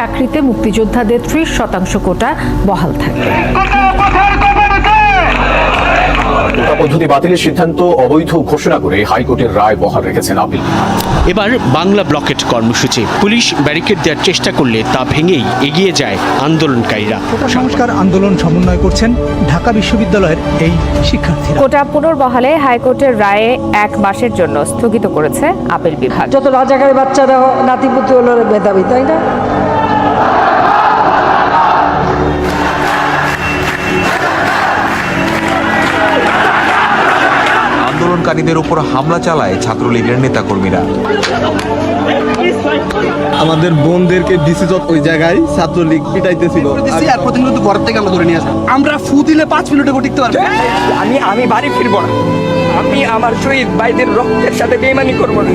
চাকরিতে মুক্তিযোদ্ধাদের 30% কোটা বহাল থাকবে। পদ্ধতি বাতিলের সিদ্ধান্ত অবৈধ ঘোষণা করে হাইকোর্টের রায় বহাল রেখেছেন আপিল। এবার বাংলা ব্লকেট কর্মসূচি, পুলিশ ব্যারিকেড দেওয়ার চেষ্টা করলে তা ভেঙেই এগিয়ে যায় আন্দোলনকারীরা। কোটা সংস্কার আন্দোলন সমন্বয় করছেন ঢাকা বিশ্ববিদ্যালয়ের এই শিক্ষার্থীরা। কোটা পুনর্বহালে হাইকোর্টের রায়ে 1 মাসের জন্য স্থগিত করেছে আপিল বিভাগ। যত রাজাকারী বাচ্চারা নাতিপুতি হলো মেধাবী, তাই না? আন্দোলনকারীদের উপর হামলা চালায় ছাত্রলীগের নেতাকর্মীরা। আমাদের বোনদেরকে ডিসিজত ওই জায়গায় ছাত্রলীগ পিটাইতেছিল আর প্রতিনিয়ত ঘর থেকে আমরা ধরে নিয়ে আসি। আমরা ফু দিলে 5 মিনিটে টিকতে পারবো। আমি বাড়ি ফিরবো না, আমি আমার শহীদ ভাইদের রক্তের সাথে বেইমানি করবো না।